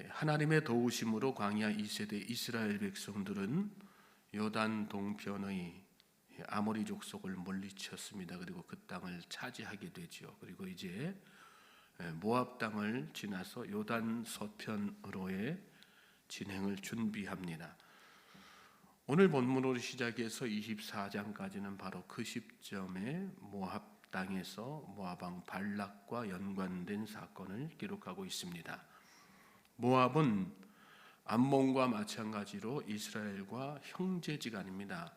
하나님의 도우심으로 광야 2세대 이스라엘 백성들은 요단 동편의 아모리 족속을 물리쳤습니다. 그리고 그 땅을 차지하게 되죠. 그리고 이제 모압 땅을 지나서 요단 서편으로의 진행을 준비합니다. 오늘 본문으로 시작해서 24장까지는 바로 그 시점에 모압 땅에서 모압 왕 발락과 연관된 사건을 기록하고 있습니다. 모압은 암몬과 마찬가지로 이스라엘과 형제지간입니다.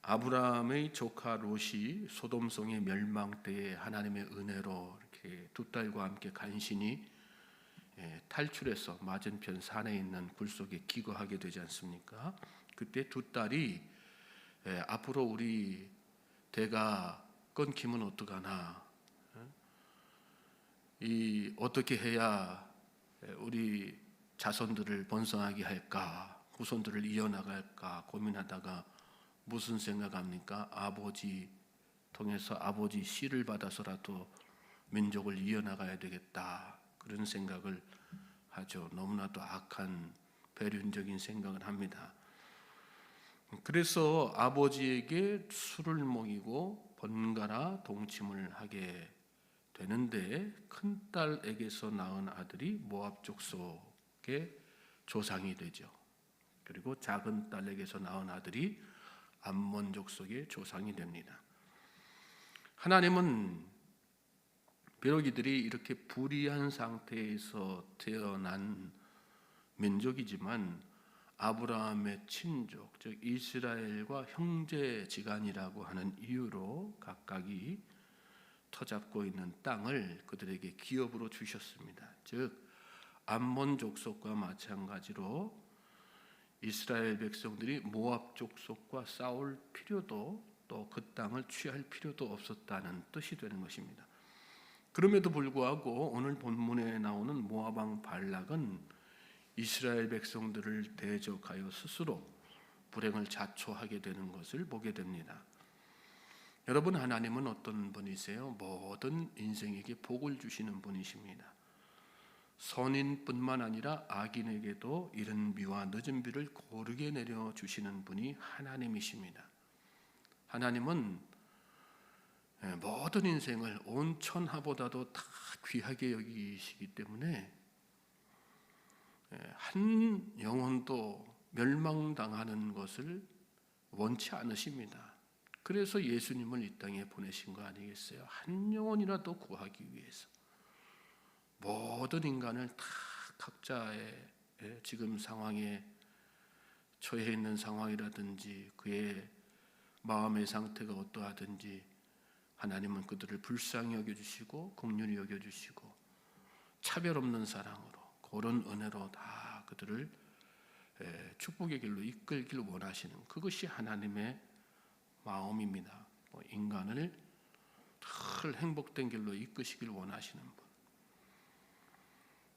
아브라함의 조카 롯이 소돔성의 멸망 때에 하나님의 은혜로 이렇게 두 딸과 함께 간신히 탈출해서 맞은편 산에 있는 굴속에 기거하게 되지 않습니까? 그때 두 딸이 앞으로 우리 대가 끊기면 어떡하나, 어떻게 해야 우리 자손들을 번성하게 할까, 후손들을 이어나갈까 고민하다가 무슨 생각합니까? 아버지 통해서 아버지 씨를 받아서라도 민족을 이어나가야 되겠다, 그런 생각을 하죠. 너무나도 악한 배륜적인 생각을 합니다. 그래서 아버지에게 술을 먹이고 번갈아 동침을 하게 되는데, 큰딸에게서 낳은 아들이 모압 족속의 조상이 되죠. 그리고 작은 딸에게서 낳은 아들이 암몬 족속의 조상이 됩니다. 하나님은 비록 이들이 이렇게 불의한 상태에서 태어난 민족이지만 아브라함의 친족, 즉 이스라엘과 형제지간이라고 하는 이유로 각각이 터잡고 있는 땅을 그들에게 기업으로 주셨습니다. 즉 암몬 족속과 마찬가지로 이스라엘 백성들이 모압 족속과 싸울 필요도, 또 그 땅을 취할 필요도 없었다는 뜻이 되는 것입니다. 그럼에도 불구하고 오늘 본문에 나오는 모압 왕 발락은 이스라엘 백성들을 대적하여 스스로 불행을 자초하게 되는 것을 보게 됩니다. 여러분, 하나님은 어떤 분이세요? 모든 인생에게 복을 주시는 분이십니다. 선인뿐만 아니라 악인에게도 이른 비와 늦은 비를 고르게 내려주시는 분이 하나님이십니다. 하나님은 모든 인생을 온 천하보다도 다 귀하게 여기시기 때문에 한 영혼도 멸망당하는 것을 원치 않으십니다. 그래서 예수님을 이 땅에 보내신 거 아니겠어요? 한 영혼이라도 구하기 위해서. 모든 인간을 다 각자의 지금 상황에 처해 있는 상황이라든지 그의 마음의 상태가 어떠하든지 하나님은 그들을 불쌍히 여겨주시고 긍휼히 여겨주시고 차별 없는 사랑으로 그런 은혜로 다 그들을 축복의 길로 이끌길 원하시는, 그것이 하나님의 마음입니다. 인간을 늘 행복된 길로 이끄시길 원하시는 분.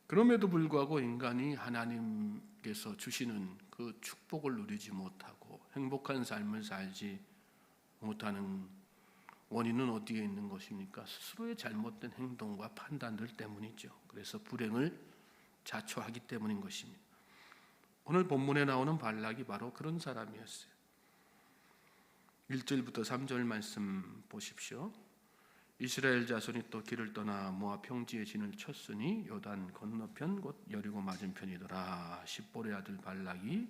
그럼에도 불구하고 인간이 하나님께서 주시는 그 축복을 누리지 못하고 행복한 삶을 살지 못하는 원인은 어디에 있는 것입니까? 스스로의 잘못된 행동과 판단들 때문이죠. 그래서 불행을 자초하기 때문인 것입니다. 오늘 본문에 나오는 발락이 바로 그런 사람이었어요. 1절부터 3절 말씀 보십시오. 이스라엘 자손이 또 길을 떠나 모압 평지에 진을 쳤으니 요단 건너편 곧 여리고 맞은편이더라. 십볼의 아들 발락이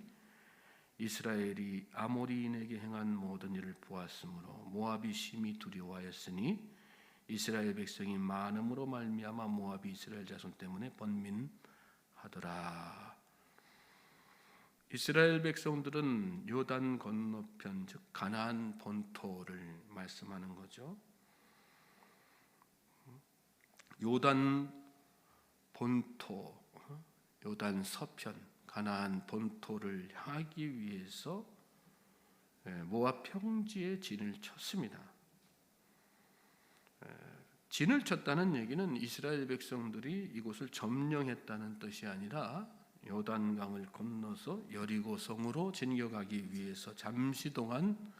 이스라엘이 아모리인에게 행한 모든 일을 보았으므로 모압이 심히 두려워하였으니 이스라엘 백성이 많음으로 말미암아 모압이 이스라엘 자손 때문에 번민하더라. 이스라엘 백성들은 요단 건너편, 즉 가나안 본토를 말씀하는 거죠. 요단 본토, 요단 서편, 가나안 본토를 향하기 위해서 모압 평지에 진을 쳤습니다. 진을 쳤다는 얘기는 이스라엘 백성들이 이곳을 점령했다는 뜻이 아니라 요단강을 건너서 여리고성으로 진격하기 위해서 잠시 동안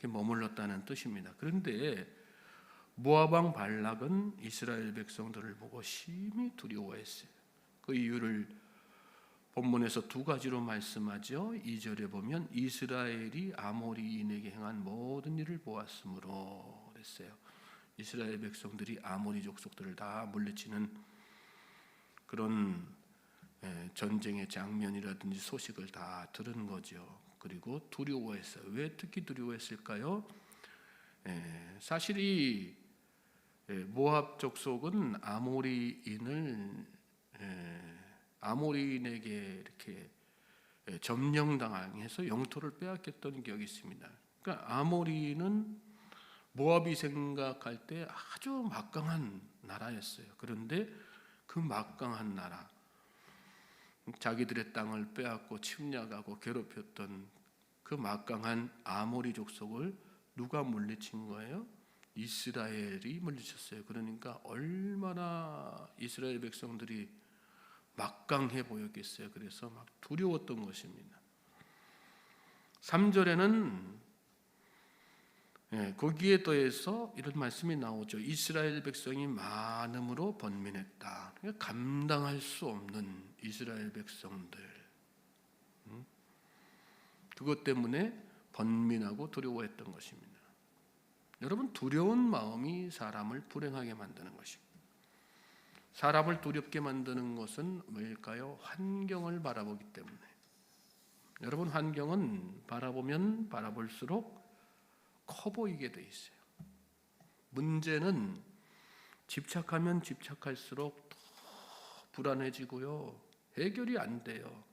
머물렀다는 뜻입니다. 그런데 모압 왕 발락은 이스라엘 백성들을 보고 심히 두려워했어요. 그 이유를 본문에서 두 가지로 말씀하죠. 2절에 보면 이스라엘이 아모리인에게 행한 모든 일을 보았으므로 그랬어요. 이스라엘 백성들이 아모리 족속들을 다 물리치는 그런 전쟁의 장면이라든지 소식을 다 들은 거죠. 그리고 두려워했어요. 왜 특히 두려워했을까요? 사실 이 모압 족속은 아모리인에게 이렇게 점령당해서 영토를 빼앗겼던 기억이 있습니다. 그러니까 아모리는 모압이 생각할 때 아주 막강한 나라였어요. 그런데 그 막강한 나라, 자기들의 땅을 빼앗고 침략하고 괴롭혔던 그 막강한 아모리 족속을 누가 물리친 거예요? 이스라엘이 물리쳤어요. 그러니까 얼마나 이스라엘 백성들이 막강해 보였겠어요. 그래서 막 두려웠던 것입니다. 3절에는 거기에 더해서 이런 말씀이 나오죠. 이스라엘 백성이 많음으로 번민했다. 그러니까 감당할 수 없는 이스라엘 백성들, 그것 때문에 번민하고 두려워했던 것입니다. 여러분, 두려운 마음이 사람을 불행하게 만드는 것입니다. 사람을 두렵게 만드는 것은 왜일까요? 환경을 바라보기 때문에. 여러분, 환경은 바라보면 바라볼수록 커 보이게 돼 있어요. 문제는 집착하면 집착할수록 더 불안해지고요. 해결이 안 돼요.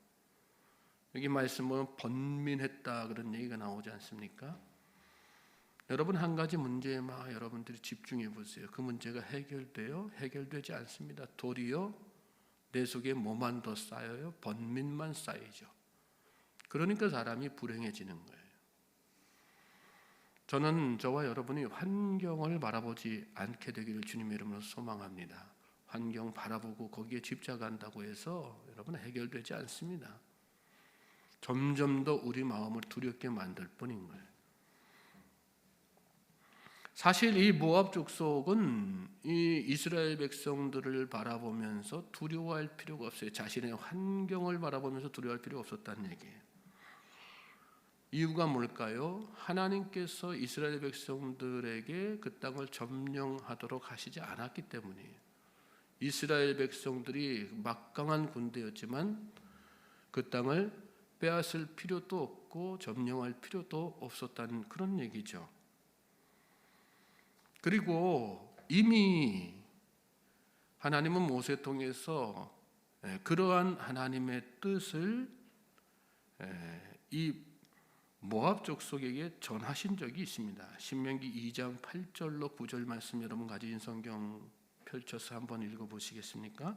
여기 말씀 보면 번민했다 그런 얘기가 나오지 않습니까? 여러분, 한 가지 문제에 막 여러분들이 집중해 보세요. 그 문제가 해결돼요? 해결되지 않습니다. 도리어 내 속에 뭐만 더 쌓여요? 번민만 쌓이죠. 그러니까 사람이 불행해지는 거예요. 저는 저와 여러분이 환경을 바라보지 않게 되기를 주님의 이름으로 소망합니다. 환경 바라보고 거기에 집착한다고 해서 여러분 해결되지 않습니다. 점점 더 우리 마음을 두렵게 만들 뿐인 거예요. 사실 이 모압 족속은 이 이스라엘 백성들을 바라보면서 두려워할 필요가 없어요. 자신의 환경을 바라보면서 두려워할 필요가 없었다는 얘기예요. 이유가 뭘까요? 하나님께서 이스라엘 백성들에게 그 땅을 점령하도록 하시지 않았기 때문이에요. 이스라엘 백성들이 막강한 군대였지만 그 땅을 빼앗을 필요도 없고 점령할 필요도 없었다는 그런 얘기죠. 그리고 이미 하나님은 모세 통해서 그러한 하나님의 뜻을 이 모압 족속에게 전하신 적이 있습니다. 신명기 2장 8절로 9절 말씀 여러분 가진 성경 펼쳐서 한번 읽어보시겠습니까?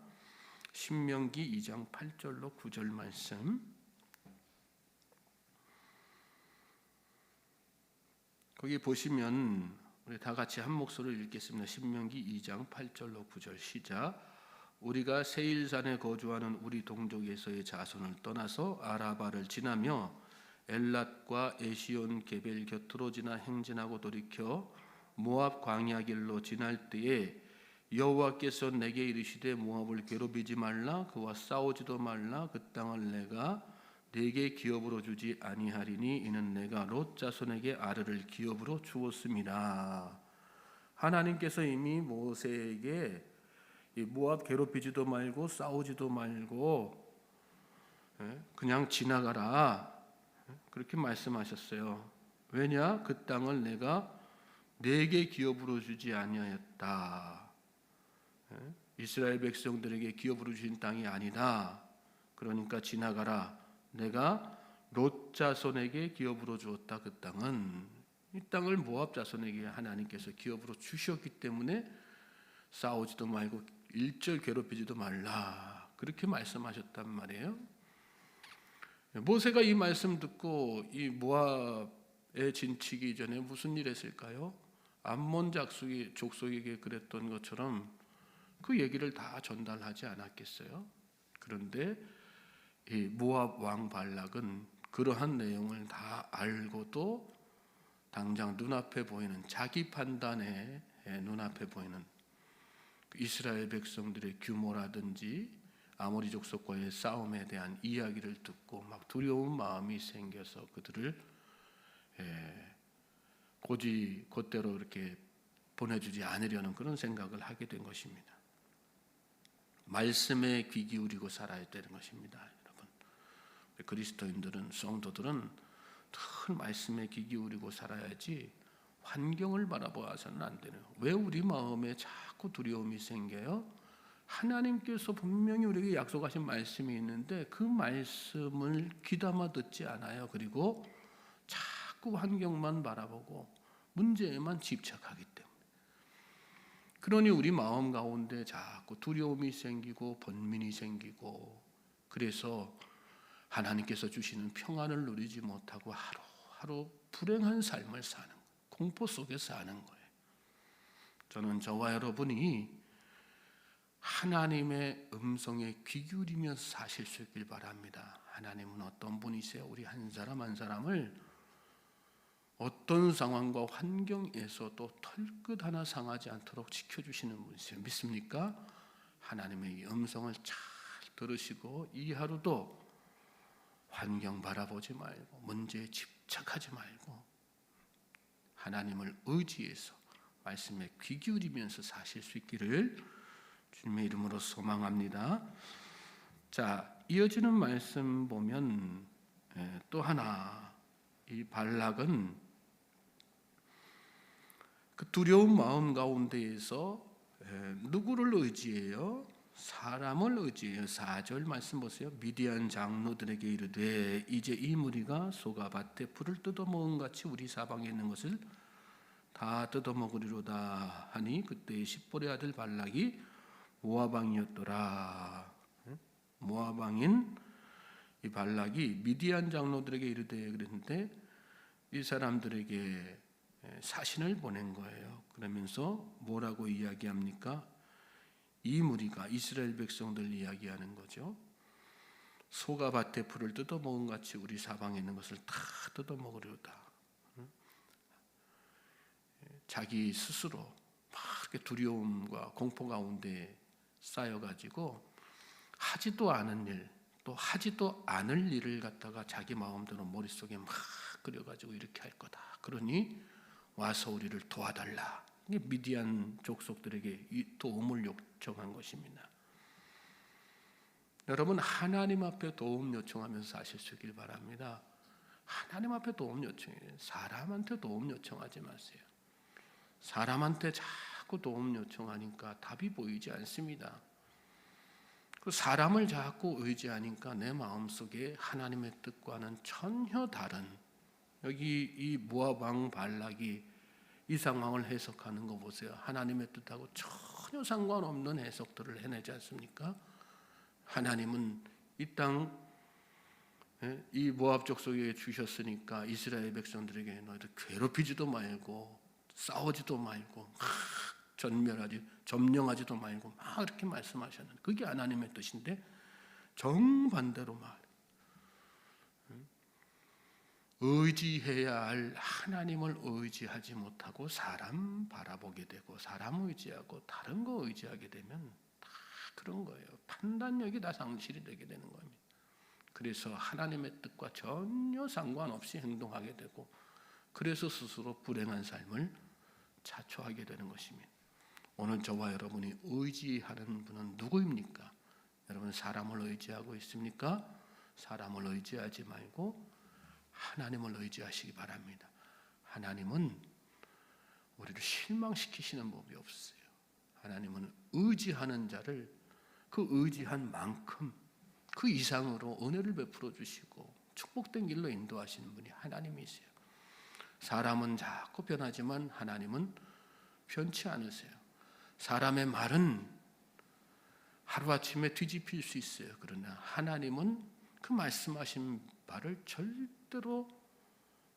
신명기 2장 8절로 9절 말씀. 거기 보시면 우리 다 같이 한 목소리로 읽겠습니다. 신명기 2장 8절로 9절 시작. 우리가 세일산에 거주하는 우리 동족에서의 자손을 떠나서 아라바를 지나며 엘랏과 에시온 게벨 곁으로 지나 행진하고 돌이켜 모압 광야 길로 지날 때에 여호와께서 내게 이르시되 모압을 괴롭히지 말라, 그와 싸우지도 말라. 그 땅을 내가 네게 기업으로 주지 아니하리니 이는 내가 롯 자손에게 아르를 기업으로 주었음이라. 하나님께서 이미 모세에게 모압 괴롭히지도 말고 싸우지도 말고 그냥 지나가라 그렇게 말씀하셨어요. 왜냐? 그 땅을 내가 네게 기업으로 주지 아니하였다. 이스라엘 백성들에게 기업으로 주신 땅이 아니다. 그러니까 지나가라. 내가 롯 자손에게 기업으로 주었다. 그 땅은 이 땅을 모압 자손에게 하나님께서 기업으로 주셨기 때문에 싸우지도 말고 일절 괴롭히지도 말라. 그렇게 말씀하셨단 말이에요. 모세가 이 말씀 듣고 이 모압에 진치기 전에 무슨 일 했을까요? 암몬 족속에게 그랬던 것처럼 그 얘기를 다 전달하지 않았겠어요? 그런데 이 모압 왕 발락은 그러한 내용을 다 알고도 당장 눈앞에 보이는 자기 판단에 눈앞에 보이는 이스라엘 백성들의 규모라든지 아모리 족속과의 싸움에 대한 이야기를 듣고 막 두려운 마음이 생겨서 그들을 곧대로 이렇게 보내주지 않으려는 그런 생각을 하게 된 것입니다. 말씀에 귀 기울이고 살아야 되는 것입니다, 여러분. 그리스도인들은, 성도들은 늘 말씀에 귀 기울이고 살아야지 환경을 바라보아서는 안 되네요. 왜 우리 마음에 자꾸 두려움이 생겨요? 하나님께서 분명히 우리에게 약속하신 말씀이 있는데 그 말씀을 귀담아 듣지 않아요. 그리고 자꾸 환경만 바라보고 문제에만 집착하기 때문에. 그러니 우리 마음 가운데 자꾸 두려움이 생기고 번민이 생기고, 그래서 하나님께서 주시는 평안을 누리지 못하고 하루하루 불행한 삶을 사는 거예요. 공포 속에 사는 거예요. 저는 저와 여러분이 하나님의 음성에 귀 기울이면서 사실 수 있길 바랍니다. 하나님은 어떤 분이세요? 우리 한 사람 한 사람을 어떤 상황과 환경에서도 털끝 하나 상하지 않도록 지켜주시는 분이세요. 믿습니까? 하나님의 이 음성을 잘 들으시고 이 하루도 환경 바라보지 말고 문제에 집착하지 말고 하나님을 의지해서 말씀에 귀 기울이면서 사실 수 있기를 주님의 이름으로 소망합니다. 자, 이어지는 말씀 보면 또 하나, 이 발락은 그 두려운 마음 가운데에서 누구를 의지해요? 사람을 의지해요. 4절 말씀 보세요. 미디안 장로들에게 이르되 이제 이 무리가 소가밭에 풀을 뜯어먹은 같이 우리 사방에 있는 것을 다 뜯어먹으리로다 하니 그때 십볼의 아들 발락이 모압 왕이었더라. 모압 왕인 이 발락이 미디안 장로들에게 이르되 그랬는데 이 사람들에게 사신을 보낸 거예요. 그러면서 뭐라고 이야기합니까? 이 무리가 이스라엘 백성들 이야기하는 거죠. 소가 밭에 풀을 뜯어먹은 같이 우리 사방에 있는 것을 다 뜯어먹으려다. 자기 스스로 막 이렇게 두려움과 공포 가운데 쌓여가지고 하지도 않은 일, 또 하지도 않을 일을 갖다가 자기 마음대로 머릿속에 막 그려가지고 이렇게 할 거다. 그러니 와서 우리를 도와달라. 미디안 족속들에게 도움을 요청한 것입니다. 여러분, 하나님 앞에 도움 요청하면서 사실 수 있길 바랍니다. 하나님 앞에 도움 요청해요. 사람한테 도움 요청하지 마세요. 사람한테 자꾸 도움 요청하니까 답이 보이지 않습니다. 그 사람을 자꾸 의지하니까 내 마음속에 하나님의 뜻과는 전혀 다른, 여기 이 모압 왕 발락이 이 상황을 해석하는 거 보세요. 하나님의 뜻하고 전혀 상관없는 해석들을 해내지 않습니까? 하나님은 이 땅, 이 모압 족속에게 주셨으니까 이스라엘 백성들에게 너희들 괴롭히지도 말고 싸우지도 말고 점령하지도 말고 막 이렇게 말씀하셨는데 그게 하나님의 뜻인데 정반대로 의지해야 할 하나님을 의지하지 못하고 사람 바라보게 되고 사람 의지하고 다른 거 의지하게 되면 다 그런 거예요. 판단력이 다 상실이 되게 되는 겁니다. 그래서 하나님의 뜻과 전혀 상관없이 행동하게 되고 그래서 스스로 불행한 삶을 자초하게 되는 것입니다. 오늘 저와 여러분이 의지하는 분은 누구입니까? 여러분 사람을 의지하고 있습니까? 사람을 의지하지 말고 하나님을 의지하시기 바랍니다. 하나님은 우리를 실망시키시는 법이 없어요. 하나님은 의지하는 자를 그 의지한 만큼 그 이상으로 은혜를 베풀어 주시고 축복된 길로 인도하시는 분이 하나님이세요. 사람은 자꾸 변하지만 하나님은 변치 않으세요. 사람의 말은 하루아침에 뒤집힐 수 있어요. 그러나 하나님은 그 말씀하신 바를 절대로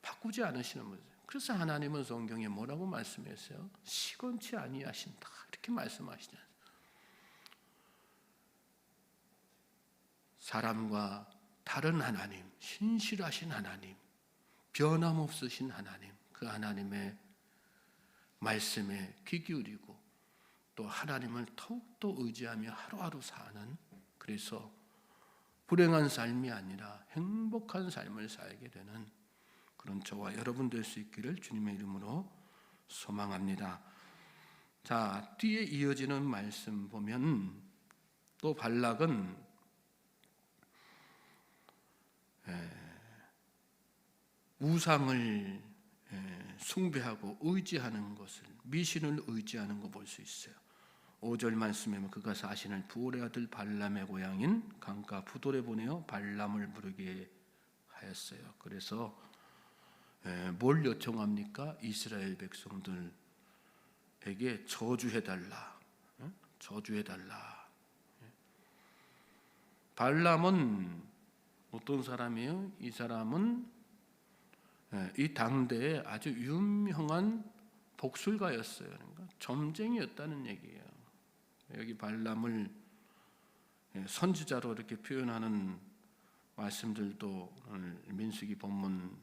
바꾸지 않으시는 거죠. 그래서 하나님은 성경에 뭐라고 말씀했어요? 시건치 아니하신다 이렇게 말씀하시잖아요. 사람과 다른 하나님, 신실하신 하나님, 변함없으신 하나님, 그 하나님의 말씀에 귀 기울이고 또 하나님을 더욱더 의지하며 하루하루 사는 그래서 불행한 삶이 아니라 행복한 삶을 살게 되는 그런 저와 여러분 될 수 있기를 주님의 이름으로 소망합니다. 자, 뒤에 이어지는 말씀 보면 또 발락은 우상을 숭배하고 의지하는 것을, 미신을 의지하는 거 볼 수 있어요. 5절 말씀에 그가 사신을 부올의 아들 발람의 고향인 강가 부돌에 보내어 발람을 부르게 하였어요. 그래서 뭘 요청합니까? 이스라엘 백성들에게 저주해달라. 저주해달라. 발람은 어떤 사람이에요? 이 사람은 이 당대에 아주 유명한 복술가였어요. 그러니까 점쟁이였다는 얘기예요. 여기 발람을 선지자로 이렇게 표현하는 말씀들도 오늘 민수기 본문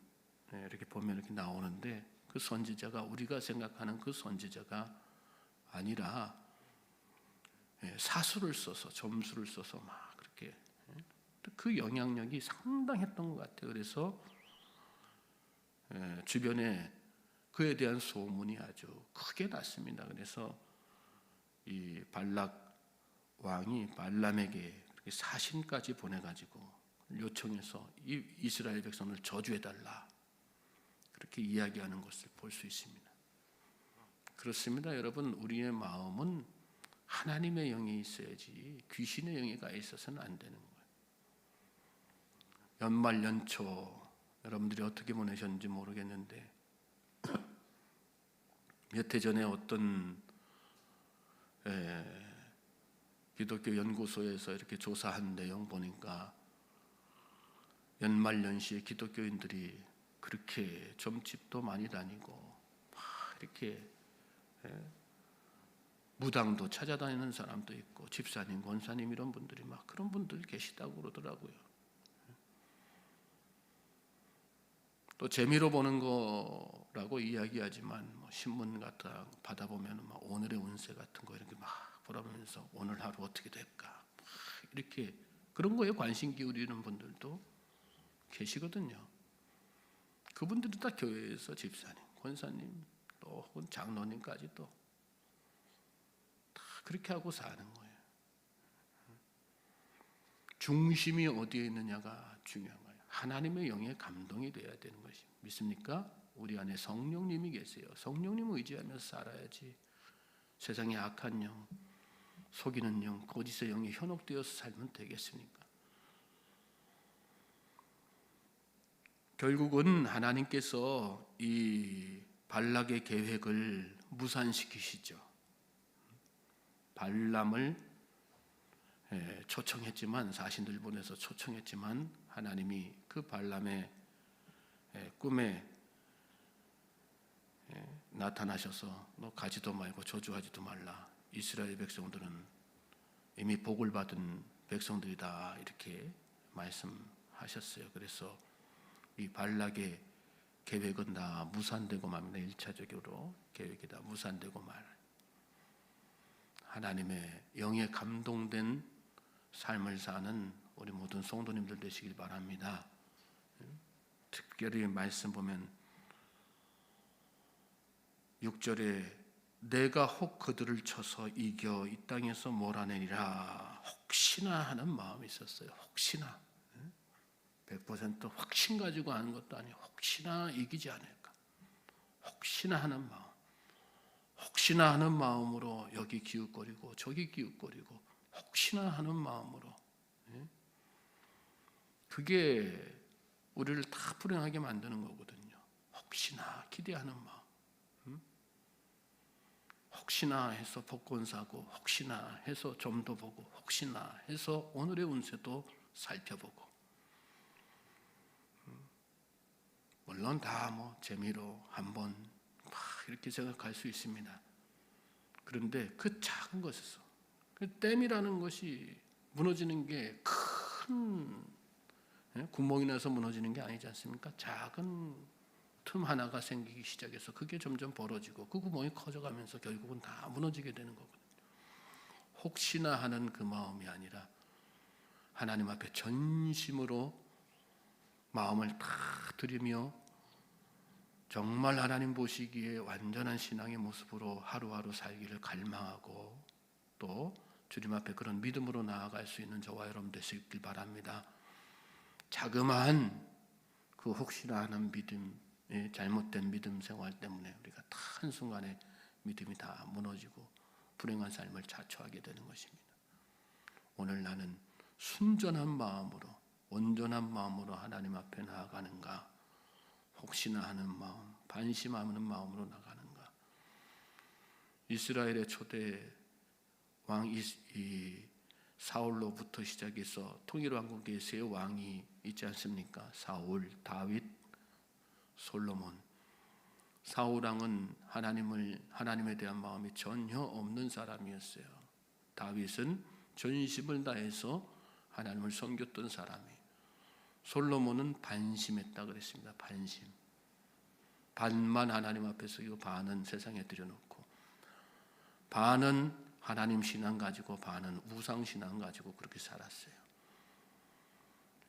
이렇게 보면 이렇게 나오는데, 그 선지자가 우리가 생각하는 그 선지자가 아니라 사수를 써서, 점수를 써서 막 그렇게, 그 영향력이 상당했던 것 같아요. 그래서 주변에 그에 대한 소문이 아주 크게 났습니다. 그래서 이 발락 왕이 발람에게 사신까지 보내가지고 요청해서 이 이스라엘 백성을 저주해달라, 그렇게 이야기하는 것을 볼 수 있습니다. 그렇습니다. 여러분, 우리의 마음은 하나님의 영이 있어야지 귀신의 영이가 있어서는 안 되는 거예요. 연말 연초 여러분들이 어떻게 보내셨는지 모르겠는데 몇 해 전에 어떤 기독교 연구소에서 이렇게 조사한 내용 보니까 연말연시에 기독교인들이 그렇게 점집도 많이 다니고 막 이렇게 무당도 찾아다니는 사람도 있고 집사님, 권사님 이런 분들이 막 그런 분들 계시다고 그러더라고요. 또 재미로 보는 거라고 이야기하지만 뭐 신문 같은 받아보면 막 오늘의 운세 같은 거 이렇게 막 보라면서 오늘 하루 어떻게 될까 막 이렇게 그런 거에 관심 기울이는 분들도 계시거든요. 그분들이 다 교회에서 집사님, 권사님 또 혹은 장로님까지 또 다 그렇게 하고 사는 거예요. 중심이 어디에 있느냐가 중요한 거예요. 하나님의 영에 감동이 돼야 되는 것이 믿습니까? 우리 안에 성령님이 계세요. 성령님을 의지하면서 살아야지 세상에 악한 영, 속이는 영, 거짓의 영에 현혹되어서 살면 되겠습니까? 결국은 하나님께서 이 발락의 계획을 무산시키시죠. 발람을 초청했지만, 사신들 보내서 초청했지만 하나님이 그 발람의 꿈에 나타나셔서 너 가지도 말고 저주하지도 말라. 이스라엘 백성들은 이미 복을 받은 백성들이다, 이렇게 말씀하셨어요. 그래서 이 발락의 계획은 다 무산되고 맙니다. 1차적으로 계획이 다 무산되고 말. 하나님의 영에 감동된 삶을 사는 우리 모든 성도님들 되시길 바랍니다. 특별히 말씀 보면 6절에 내가 혹 그들을 쳐서 이겨 이 땅에서 몰아내리라 혹시나 하는 마음이 있었어요. 혹시나 100% 확신 가지고 하는 것도 아니고 혹시나 이기지 않을까, 혹시나 하는 마음, 혹시나 하는 마음으로 여기 기웃거리고 저기 기웃거리고 혹시나 하는 마음으로, 그게 우리를 다 불행하게 만드는 거거든요. 혹시나 기대하는 마음, 혹시나 해서 복권 사고, 혹시나 해서 점도 보고, 혹시나 해서 오늘의 운세도 살펴보고, 물론 다 뭐 재미로 한번 막 이렇게 생각할 수 있습니다. 그런데 그 작은 것에서, 그 댐이라는 것이 무너지는 게 큰 구멍이 나서 무너지는 게 아니지 않습니까? 작은 틈 하나가 생기기 시작해서 그게 점점 벌어지고 그 구멍이 커져가면서 결국은 다 무너지게 되는 거거든요. 혹시나 하는 그 마음이 아니라 하나님 앞에 전심으로 마음을 다 드리며 정말 하나님 보시기에 완전한 신앙의 모습으로 하루하루 살기를 갈망하고 또 주님 앞에 그런 믿음으로 나아갈 수 있는 저와 여러분 되시길 바랍니다. 자그마한 그 혹시나 하는 믿음, 잘못된 믿음 생활 때문에 우리가 다 한순간에 믿음이 다 무너지고 불행한 삶을 자초하게 되는 것입니다. 오늘 나는 순전한 마음으로 온전한 마음으로 하나님 앞에 나아가는가, 혹시나 하는 마음, 반심하는 마음으로 나가는가. 이스라엘의 초대 왕 사울로부터 시작해서 통일 왕국의 세 왕이 있지 않습니까? 사울, 다윗, 솔로몬. 사울 왕은 하나님에 대한 마음이 전혀 없는 사람이었어요. 다윗은 전심을 다해서 하나님을 섬겼던 사람이. 솔로몬은 반심했다 그랬습니다. 반심. 반만 하나님 앞에 서고 반은 세상에 들여놓고, 반은 하나님 신앙 가지고 반은 우상 신앙 가지고 그렇게 살았어요.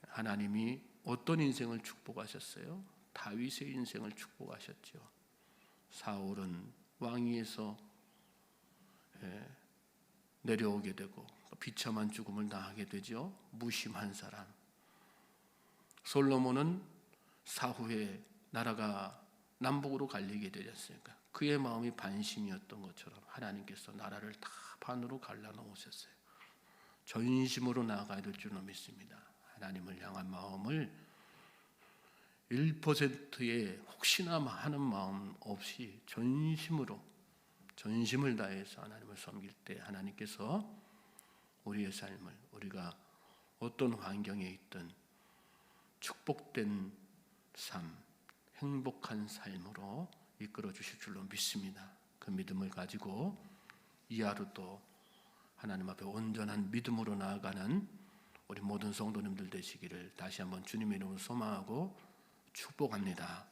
하나님이 어떤 인생을 축복하셨어요? 다윗의 인생을 축복하셨죠. 사울은 왕위에서 내려오게 되고 비참한 죽음을 당하게 되죠. 무심한 사람. 솔로몬은 사후에 나라가 남북으로 갈리게 되지 않습니까? 그의 마음이 반심이었던 것처럼 하나님께서 나라를 다 반으로 갈라놓으셨어요. 전심으로 나아가야 될 줄로 믿습니다. 하나님을 향한 마음을 1%의 혹시나 하는 마음 없이 전심을 다해서 하나님을 섬길 때 하나님께서 우리의 삶을, 우리가 어떤 환경에 있든 축복된 삶, 행복한 삶으로 이끌어 주실 줄로 믿습니다. 그 믿음을 가지고 이 하루도 하나님 앞에 온전한 믿음으로 나아가는 우리 모든 성도님들 되시기를 다시 한번 주님의 이름으로 소망하고 축복합니다.